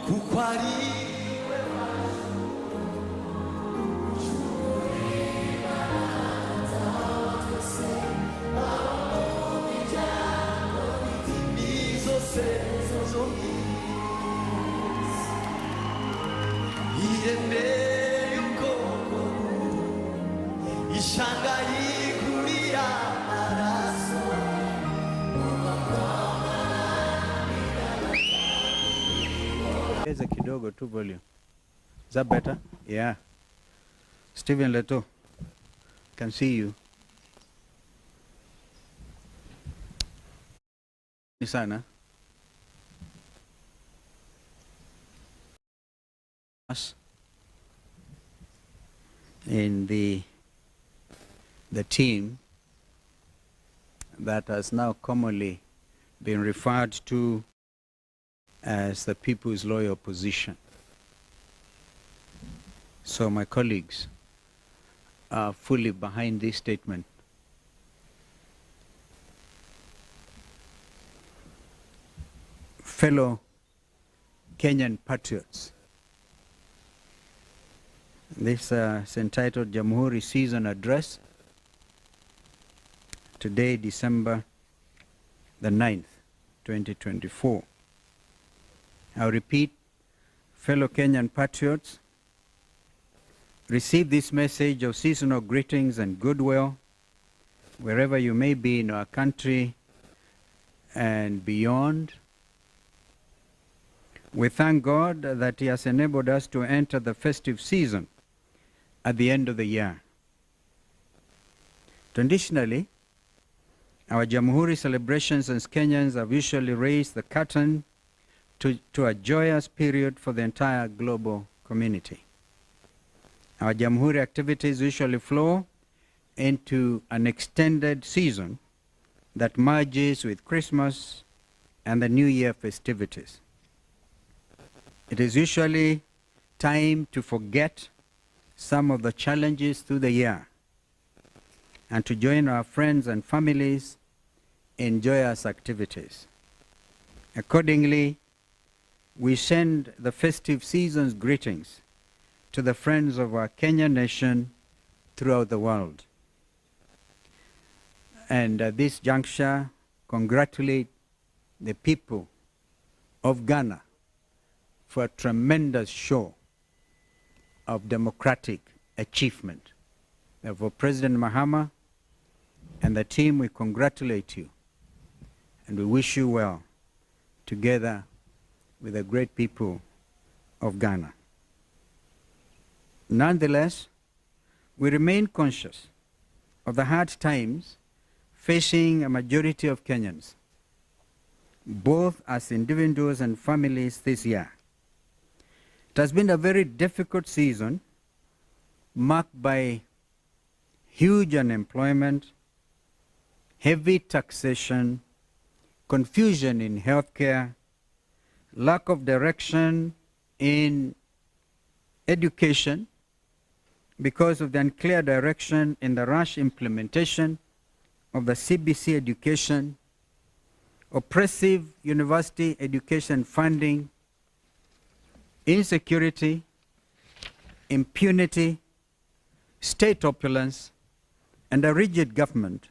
kuko ari we iremeye ukuboko ishanga yiguriye amaraso There's a kidogo tu volume. Is that better? Yeah. Stephen Leto, can see you. Nisana. Us in the team that has now commonly been referred to as the People's Loyal Opposition. So my colleagues are fully behind this statement. Fellow Kenyan patriots, this is entitled Jamhuri Season Address. Today, December the 9th, 2024. I'll repeat, fellow Kenyan patriots, receive this message of seasonal greetings and goodwill wherever you may be in our country and beyond. We thank God that He has enabled us to enter the festive season at the end of the year. Traditionally, our Jamhuri celebrations as Kenyans have usually raised the curtain to a joyous period for the entire global community. Our Jamhuri activities usually flow into an extended season that merges with Christmas and the New Year festivities. It is usually time to forget some of the challenges through the year and to join our friends and families in joyous activities. Accordingly, we send the festive season's greetings to the friends of our Kenyan nation throughout the world. And at this juncture, congratulate the people of Ghana for a tremendous show of democratic achievement. Therefore, President Mahama and the team, we congratulate you and we wish you well together with the great people of Ghana. Nonetheless, we remain conscious of the hard times facing a majority of Kenyans, both as individuals and families this year. It has been a very difficult season marked by huge unemployment, heavy taxation, confusion in healthcare, lack of direction in education because of the unclear direction in the rush implementation of the CBC education, oppressive university education funding, insecurity, impunity, state opulence, and a rigid government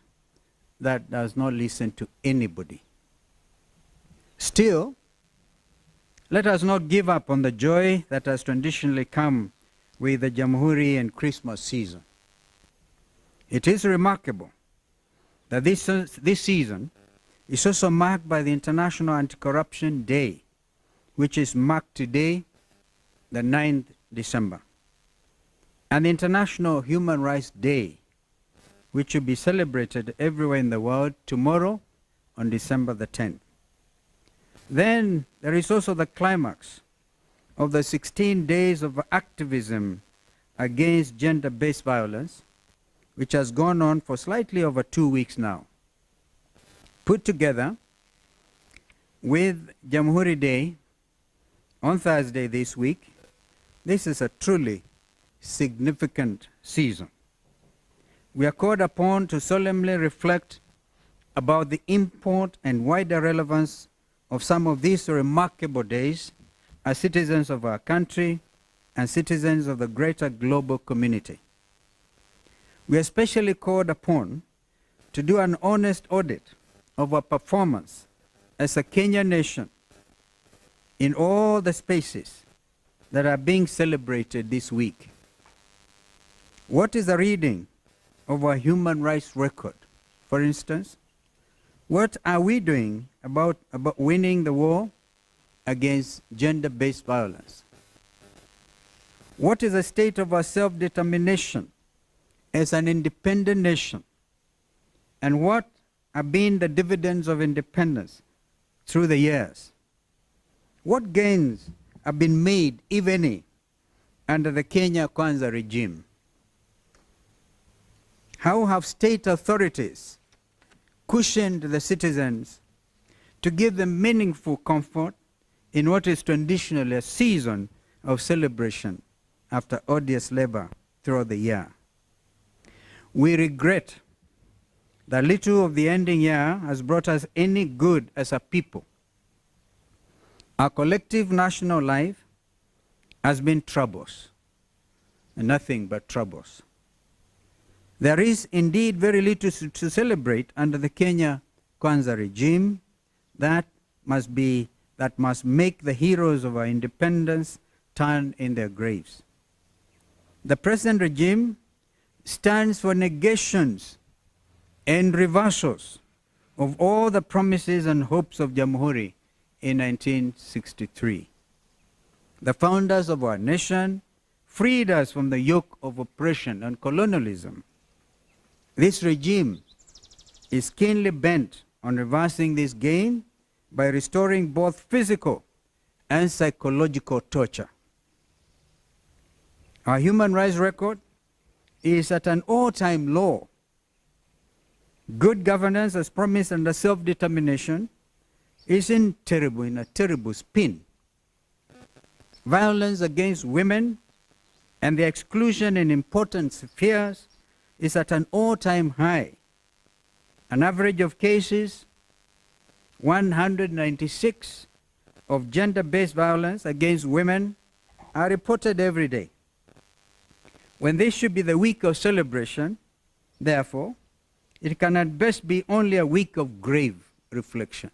that does not listen to anybody. Still, let us not give up on the joy that has traditionally come with the Jamhuri and Christmas season. It is remarkable that this season is also marked by the International Anti-Corruption Day, which is marked today, the 9th December, and the International Human Rights Day, which will be celebrated everywhere in the world tomorrow on December the 10th. Then there is also the climax of the 16 days of activism against gender-based violence, which has gone on for slightly over 2 weeks now. Put together with Jamhuri Day on Thursday this week, this is a truly significant season. We are called upon to solemnly reflect about the import and wider relevance of some of these remarkable days as citizens of our country and citizens of the greater global community. We are especially called upon to do an honest audit of our performance as a Kenyan nation in all the spaces that are being celebrated this week. What is the reading of our human rights record? For instance, what are we doing about winning the war against gender-based violence? What is the state of our self-determination as an independent nation? And what have been the dividends of independence through the years? What gains have been made, if any, under the Kenya Kwanza regime? How have state authorities cushioned the citizens to give them meaningful comfort in what is traditionally a season of celebration after odious labor throughout the year? We regret that little of the ending year has brought us any good as a people. Our collective national life has been troubles, and nothing but troubles. There is indeed very little to celebrate under the Kenya Kwanza regime that must make the heroes of our independence turn in their graves. The present regime stands for negations and reversals of all the promises and hopes of Jamhuri in 1963. The founders of our nation freed us from the yoke of oppression and colonialism. This regime is keenly bent on reversing this gain by restoring both physical and psychological torture. Our human rights record is at an all-time low. Good governance, as promised under self-determination, is in a terrible spin. Violence against women and the exclusion in important spheres is at an all-time high. An average of cases, 196 of gender-based violence against women are reported every day. When this should be the week of celebration, therefore, it can at best be only a week of grave reflection.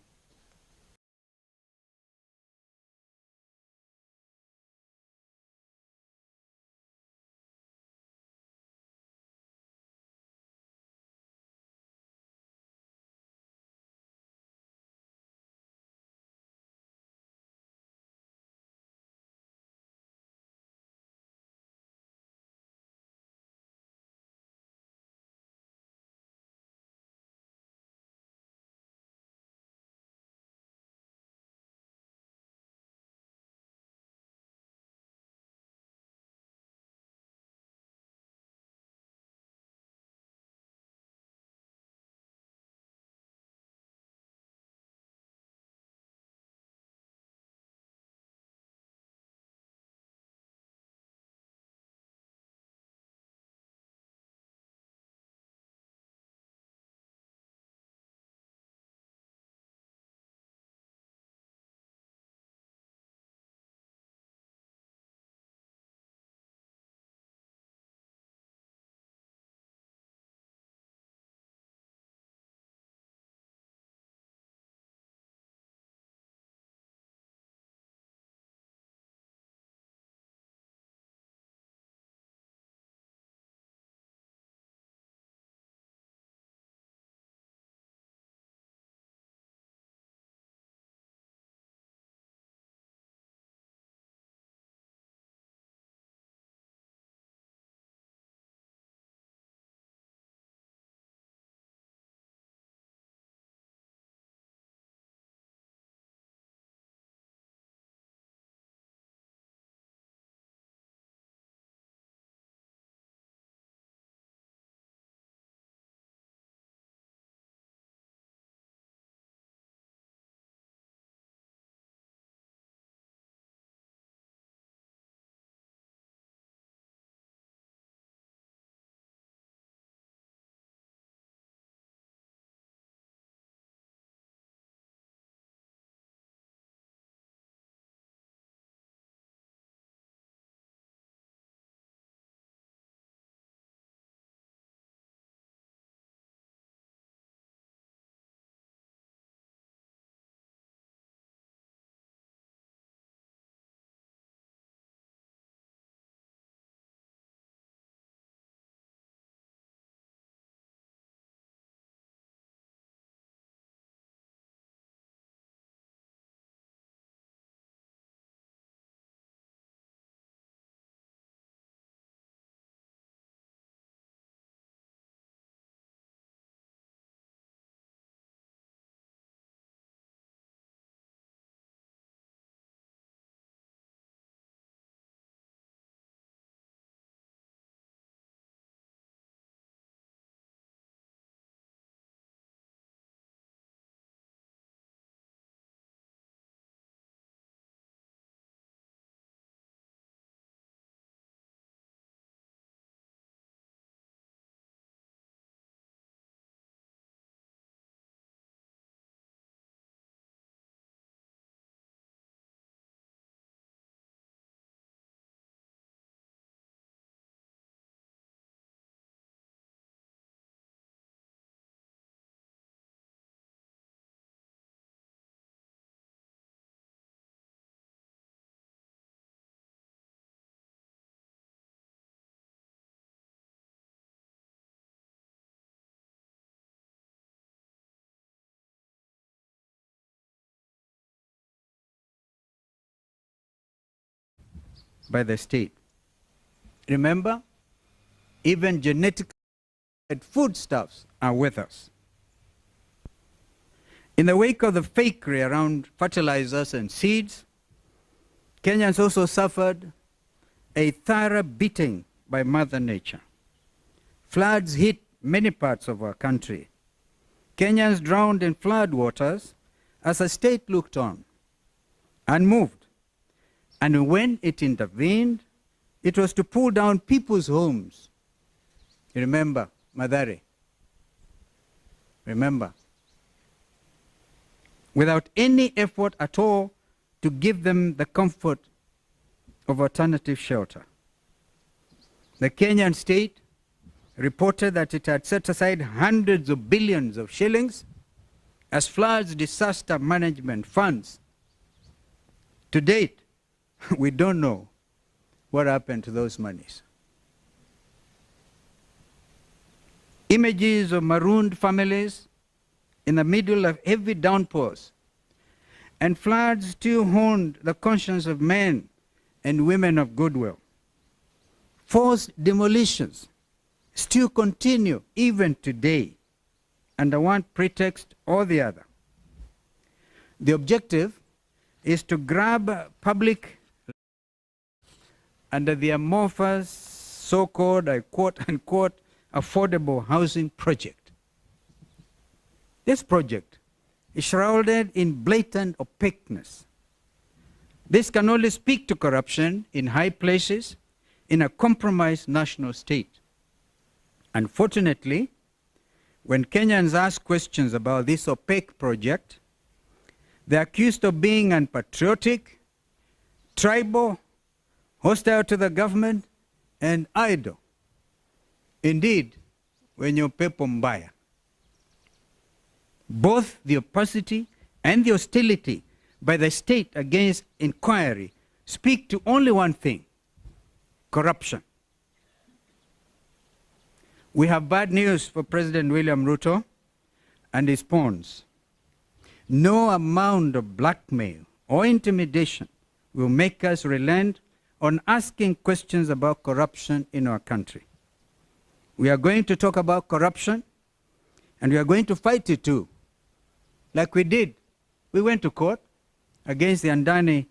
by the state. Remember, even genetically foodstuffs are with us. In the wake of the fakery around fertilizers and seeds, Kenyans also suffered a thorough beating by Mother Nature. Floods hit many parts of our country. Kenyans drowned in flood waters as the state looked on, unmoved. And when it intervened, it was to pull down people's homes. You remember, Mathare? Remember? Without any effort at all to give them the comfort of alternative shelter. The Kenyan state reported that it had set aside hundreds of billions of shillings as floods disaster management funds. To date, we don't know what happened to those monies. Images of marooned families in the middle of heavy downpours and floods still haunted the conscience of men and women of goodwill. Forced demolitions still continue even today under one pretext or the other. The objective is to grab public under the amorphous so-called, I quote unquote, affordable housing project. This project is shrouded in blatant opaqueness. This can only speak to corruption in high places in a compromised national state. Unfortunately, when Kenyans ask questions about this opaque project, they are accused of being unpatriotic, tribal, hostile to the government, and idle. Indeed, wenye upepo mbaya. Both the opacity and the hostility by the state against inquiry speak to only one thing: corruption. We have bad news for President William Ruto and his pawns. No amount of blackmail or intimidation will make us relent on asking questions about corruption in our country. We are going to talk about corruption, and we are going to fight it too. Like we did. We went to court against the Andani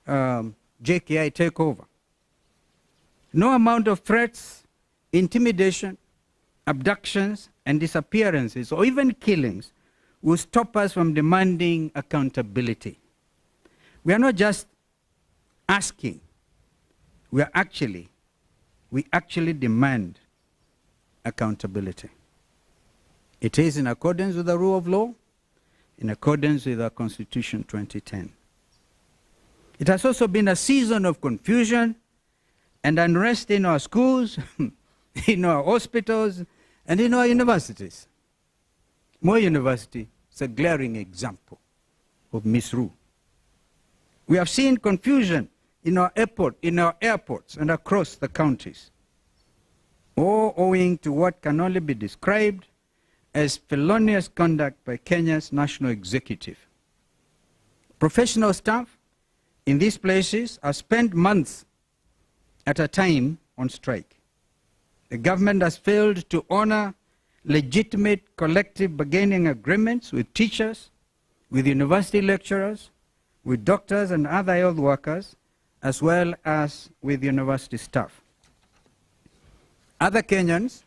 JKI takeover. No amount of threats, intimidation, abductions, and disappearances, or even killings, will stop us from demanding accountability. We are not just asking, we actually demand accountability. It is in accordance with the rule of law, in accordance with our Constitution 2010. It has also been a season of confusion and unrest in our schools, in our hospitals, and in our universities. Moi University is a glaring example of misrule. We have seen confusion in our airports and across the counties, all owing to what can only be described as felonious conduct by Kenya's national executive. Professional staff in these places have spent months at a time on strike. The government has failed to honor legitimate collective bargaining agreements with teachers, with university lecturers, with doctors and other health workers, as well as with university staff. Other Kenyans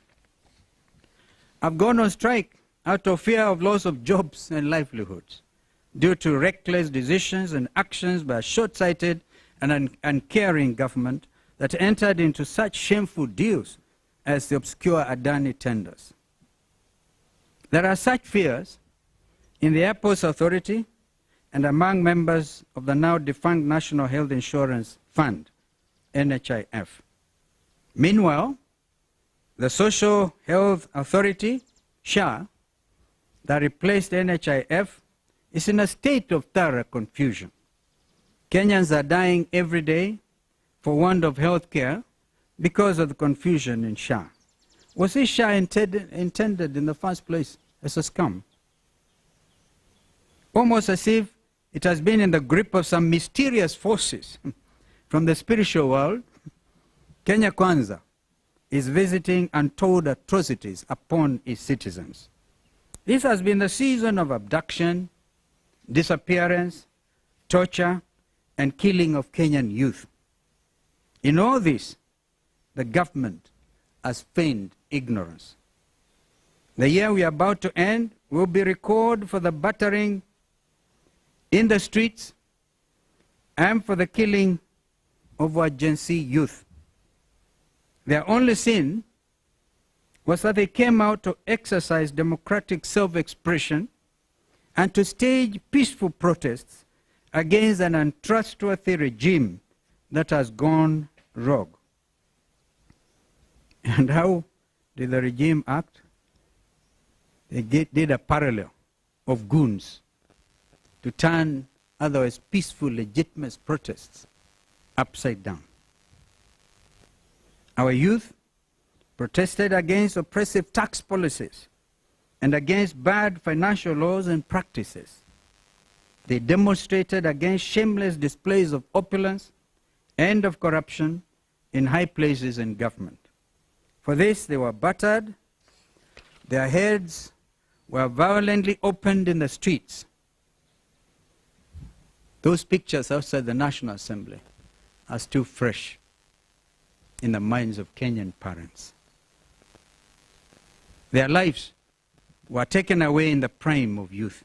have gone on strike out of fear of loss of jobs and livelihoods due to reckless decisions and actions by a short-sighted and uncaring government that entered into such shameful deals as the obscure Adani tenders. There are such fears in the Airports Authority and among members of the now defunct National Health Insurance Fund, NHIF. Meanwhile, the Social Health Authority, SHA, that replaced NHIF, is in a state of thorough confusion. Kenyans are dying every day for want of health care because of the confusion in SHA. Was this SHA intended in the first place as a scam? Almost as if it has been in the grip of some mysterious forces from the spiritual world, Kenya Kwanza is visiting untold atrocities upon its citizens. This has been the season of abduction, disappearance, torture, and killing of Kenyan youth. In all this, the government has feigned ignorance. The year we are about to end will be recorded for the battering in the streets and for the killing of our Gen Z youth. Their only sin was that they came out to exercise democratic self-expression and to stage peaceful protests against an untrustworthy regime that has gone rogue. And how did the regime act? They did a parallel of goons to turn otherwise peaceful, legitimate protests upside down. Our youth protested against oppressive tax policies and against bad financial laws and practices. They demonstrated against shameless displays of opulence and of corruption in high places in government. For this, they were battered, their heads were violently opened in the streets. Those pictures outside the National Assembly are still fresh in the minds of Kenyan parents. Their lives were taken away in the prime of youth.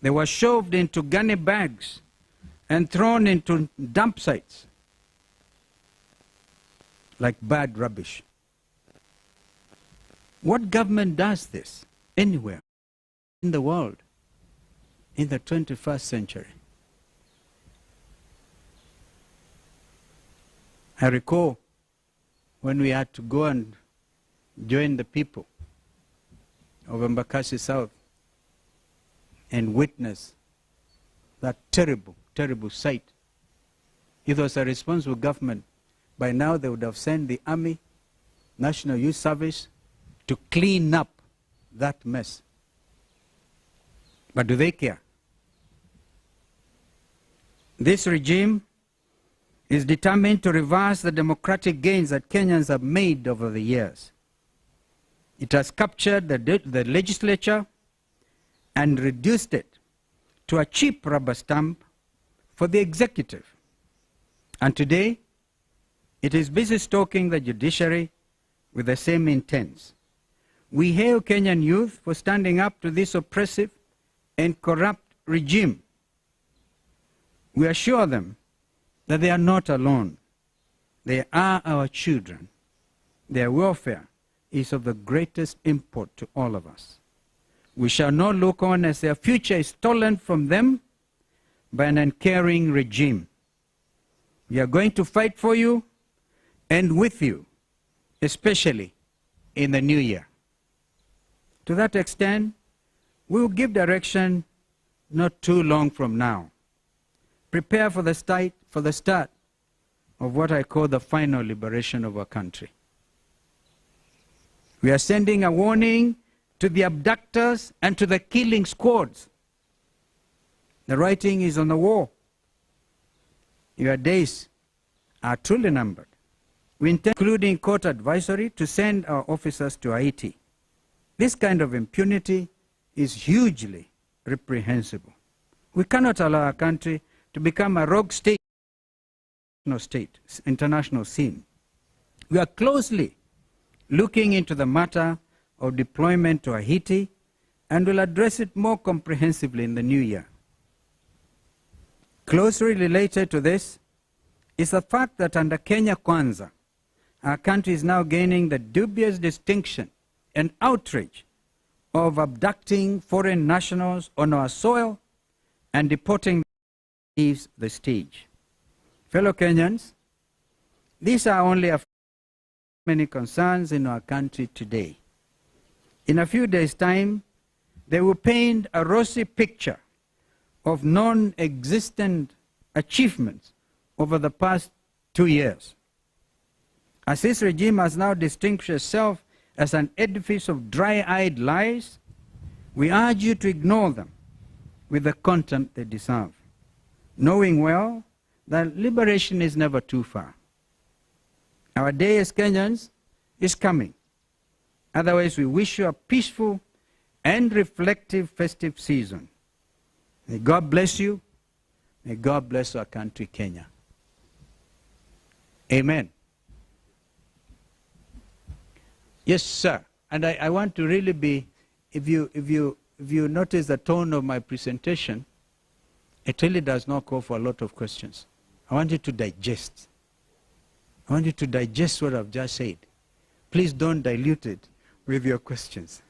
They were shoved into gunny bags and thrown into dump sites like bad rubbish. What government does this anywhere in the world in the 21st century? I recall when we had to go and join the people of Embakasi South and witness that terrible, terrible sight. If it was a responsible government, by now they would have sent the Army, National Youth Service to clean up that mess. But do they care? This regime is determined to reverse the democratic gains that Kenyans have made over the years. It has captured the legislature and reduced it to a cheap rubber stamp for the executive. And today, it is busy stalking the judiciary with the same intents. We hail Kenyan youth for standing up to this oppressive and corrupt regime. We assure them that they are not alone. They are our children. Their welfare is of the greatest import to all of us. We shall not look on as their future is stolen from them by an uncaring regime. We are going to fight for you and with you, especially in the new year. To that extent, we will give direction not too long from now. Prepare for the start of what I call the final liberation of our country. We are sending a warning to the abductors and to the killing squads. The writing is on the wall. Your days are truly numbered. We intend, including court advisory, to send our officers to Haiti. This kind of impunity is hugely reprehensible. We cannot allow our country to become a rogue state, international scene. We are closely looking into the matter of deployment to Haiti and will address it more comprehensively in the new year. Closely related to this is the fact that under Kenya Kwanza, our country is now gaining the dubious distinction and outrage of abducting foreign nationals on our soil and deporting them leaves the stage. Fellow Kenyans, these are only a few many concerns in our country today. In a few days' time, they will paint a rosy picture of non-existent achievements over the past 2 years. As this regime has now distinguished itself as an edifice of dry-eyed lies, we urge you to ignore them with the contempt they deserve, knowing well that liberation is never too far. Our day as Kenyans is coming. Otherwise, we wish you a peaceful and reflective festive season. May God bless you. May God bless our country, Kenya. Amen. Yes, sir. And I want to really be, if you notice the tone of my presentation, it really does not call for a lot of questions. I want you to digest. I want you to digest what I've just said. Please don't dilute it with your questions.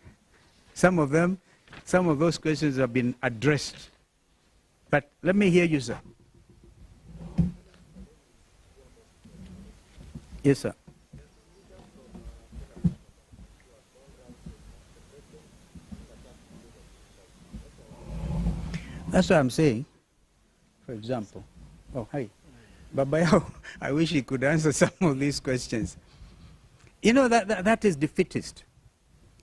Some of those questions have been addressed. But let me hear you, sir. Yes, sir. That's what I'm saying. For example, oh, hi. Babayao, I wish he could answer some of these questions. You know, that is defeatist.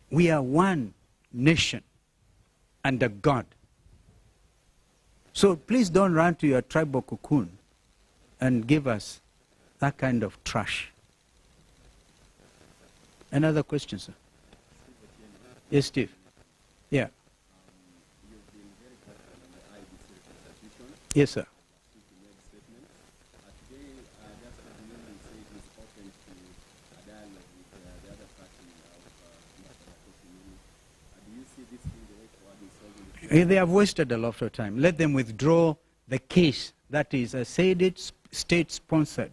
We are one nation under God. So please don't run to your tribal cocoon and give us that kind of trash. Another question, sir? Yes, Steve. Yeah. Yes, sir. They have wasted a lot of time. Let them withdraw the case that is, I said it, state-sponsored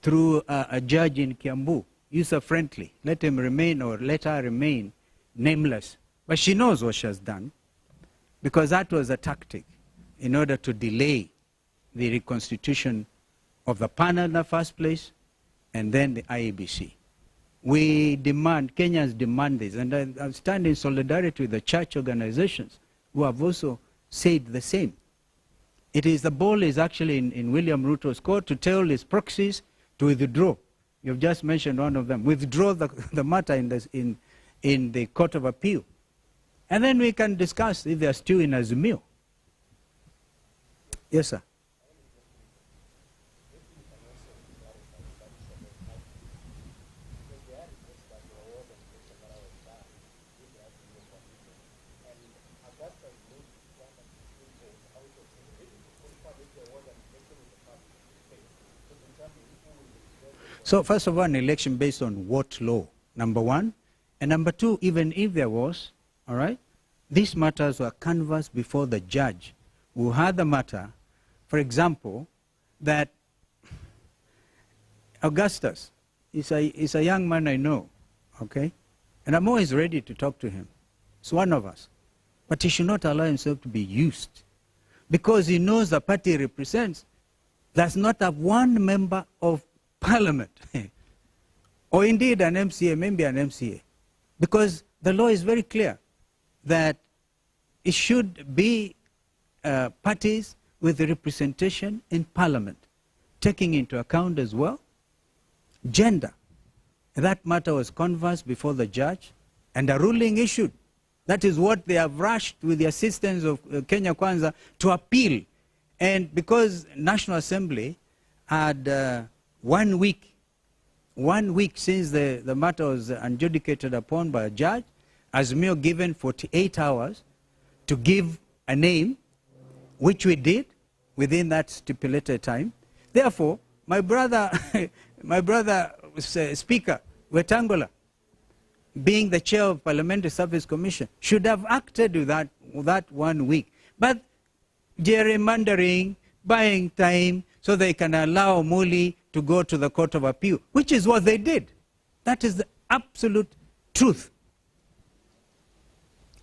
through a judge in Kiambu, user-friendly. Let him remain, or let her remain nameless. But she knows what she has done, because that was a tactic in order to delay the reconstitution of the panel in the first place, and then the IEBC. We demand, Kenyans demand this, and I stand in solidarity with the church organizations who have also said the same. It is, the ball is actually in William Ruto's court to tell his proxies to withdraw. You've just mentioned one of them. Withdraw the matter in the Court of Appeal. And then we can discuss if they are still in Azimio. Yes, sir. So first of all, an election based on what law? Number one. And number two, even if there was, all right, these matters were canvassed before the judge who had the matter. For example, that Augustus is a young man I know, okay? And I'm always ready to talk to him. He's one of us. But he should not allow himself to be used, because he knows the party he represents does not have one member of parliament, or indeed an MCA, maybe an MCA, because the law is very clear that it should be parties with representation in parliament, taking into account as well gender. That matter was canvassed before the judge and a ruling issued. That is what they have rushed with the assistance of Kenya Kwanza to appeal. And because National Assembly had 1 week since the matter was adjudicated upon by a judge, Azimio given 48 hours to give a name, which we did within that stipulated time. Therefore, my brother, Speaker Wetangula, being the chair of Parliamentary Service Commission, should have acted with that 1 week. But gerrymandering, buying time, so they can allow Muli to go to the Court of Appeal, which is what they did. That is the absolute truth.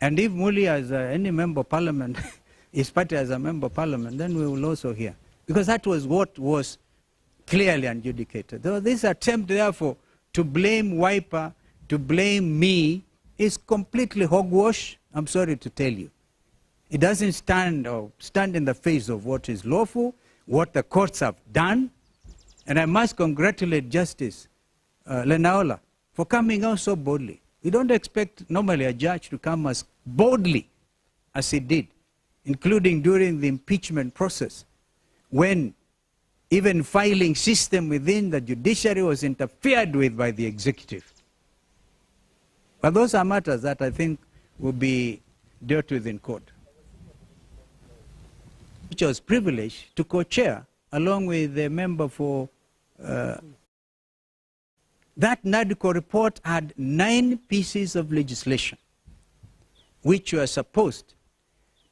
And if Muli as any member of parliament, his party as a member of parliament, then we will also hear. Because that was what was clearly adjudicated. This attempt, therefore, to blame Wiper, to blame me, is completely hogwash, I'm sorry to tell you. It doesn't stand in the face of what is lawful, what the courts have done. And I must congratulate Justice Lenaola for coming out so boldly. We don't expect normally a judge to come as boldly as he did, including during the impeachment process, when even filing system within the judiciary was interfered with by the executive. But those are matters that I think will be dealt with in court. Which I was privileged to co-chair along with the member for that NADCO report had 9 pieces of legislation which were supposed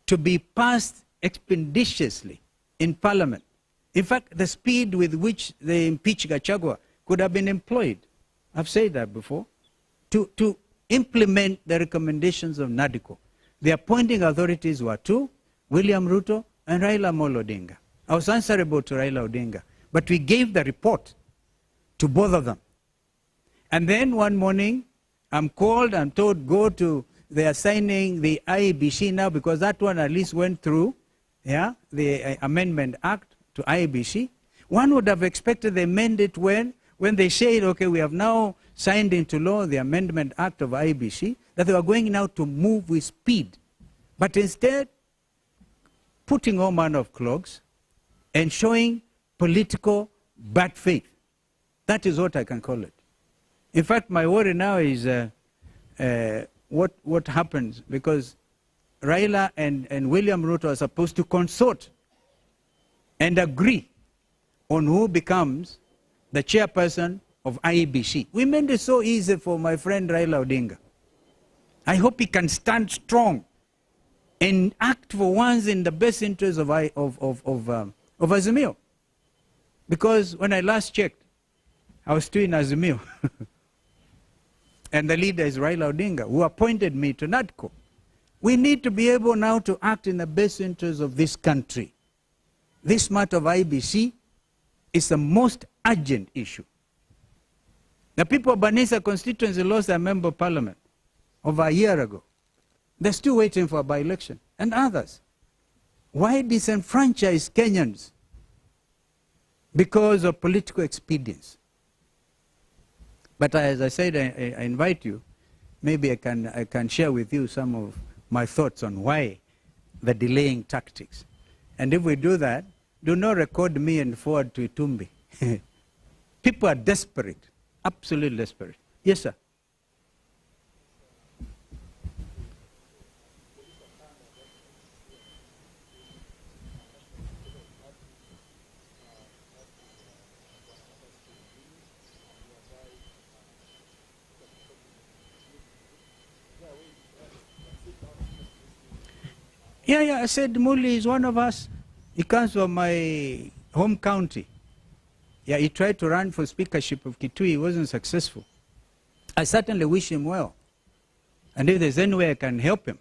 to be passed expeditiously in Parliament. In fact, the speed with which they impeached Gachagua could have been employed, I've said that before, to implement the recommendations of NADCO. The appointing authorities were 2, William Ruto and Raila Amolo Odinga. I was answerable to Raila Odinga, but we gave the report to both of them. And then one morning, I'm called and told, go to, they are signing the IEBC now, because that one at least went through, yeah, the Amendment Act to IEBC. One would have expected they amend it when they said, okay, we have now signed into law the Amendment Act of IEBC, that they were going now to move with speed. But instead, putting all manner of clogs and showing political bad faith. That is what I can call it. In fact, my worry now is what happens, because Raila and William Ruto are supposed to consort and agree on who becomes the chairperson of IEBC. We made it so easy for my friend Raila Odinga. I hope he can stand strong and act for once in the best interest of Azimio. Because when I last checked, I was still in Azimio. And the leader is Raila Odinga, who appointed me to NADCO. We need to be able now to act in the best interest of this country. This matter of IBC is the most urgent issue. The people of Banisa constituency lost their member of parliament over a year ago. They're still waiting for a by-election. And others. Why disenfranchise Kenyans? Because of political expedience. But as I said, I invite you, maybe I can share with you some of my thoughts on why the delaying tactics. And if we do that, do not record me and forward to Itumbi. People are desperate, absolutely desperate. Yes, sir. Yeah, I said Muli is one of us. He comes from my home county. Yeah, he tried to run for speakership of Kitui. He wasn't successful. I certainly wish him well. And if there's any way I can help him,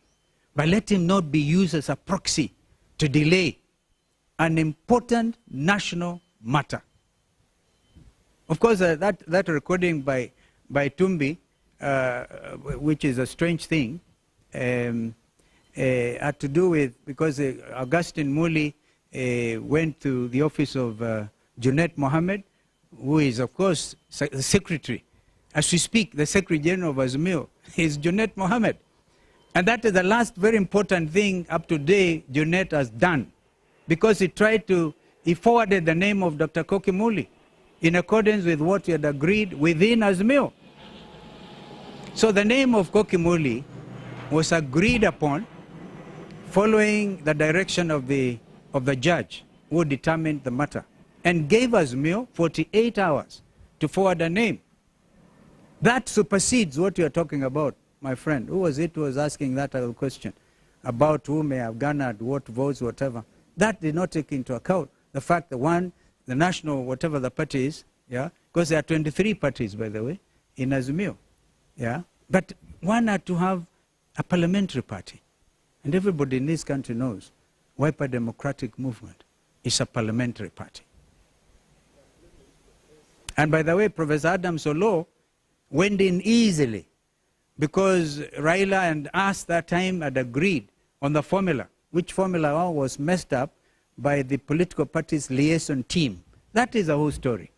but let him not be used as a proxy to delay an important national matter. Of course, that recording by Tumbi, which is a strange thing, had to do with, because Augustine Muli went to the office of Junet Mohammed, who is, of course, the secretary. As we speak, the Secretary General of Azimio is Junet Mohammed. And that is the last very important thing up to date Junet has done. Because he forwarded the name of Dr. Koki Muli in accordance with what he had agreed within Azimio. So the name of Koki Muli was agreed upon following the direction of the judge who determined the matter, and gave Azimio 48 hours to forward a name. That supersedes what you are talking about, my friend. Who was it who was asking that other question about who may have garnered what votes, whatever? That did not take into account the fact that the national, whatever the party is, yeah, because there are 23 parties, by the way, in Azimio, yeah, but one had to have a parliamentary party. And everybody in this country knows Wiper Democratic Movement is a parliamentary party. And by the way, Professor Adam Solo went in easily because Raila and us that time had agreed on the formula, which formula was messed up by the political party's liaison team. That is the whole story.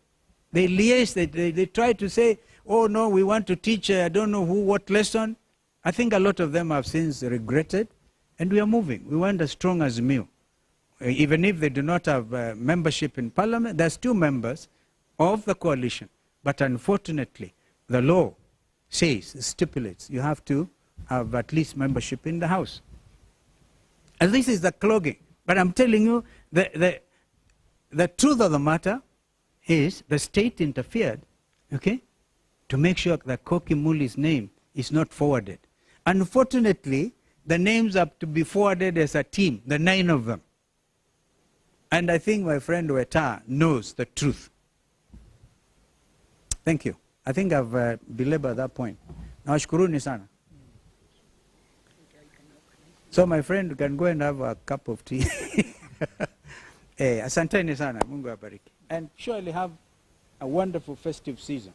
They liaised, they tried to say, oh no, we want to teach, I don't know who, what lesson. I think a lot of them have since regretted. And we are moving. We want a strong Azimio. even if they do not have membership in parliament, there's 2 members of the coalition. But unfortunately, the law stipulates, you have to have at least membership in the House. And this is the clogging. But I'm telling you, the truth of the matter is the state interfered, okay, to make sure that Koki Muli's name is not forwarded. Unfortunately, the names have to be forwarded as a team, the 9 of them. And I think my friend Weta knows the truth. Thank you. I think I've belabored that point. Nawashukuruni sana. So my friend can go and have a cup of tea. Asanteni sana. Mungu abariki. And surely have a wonderful festive season.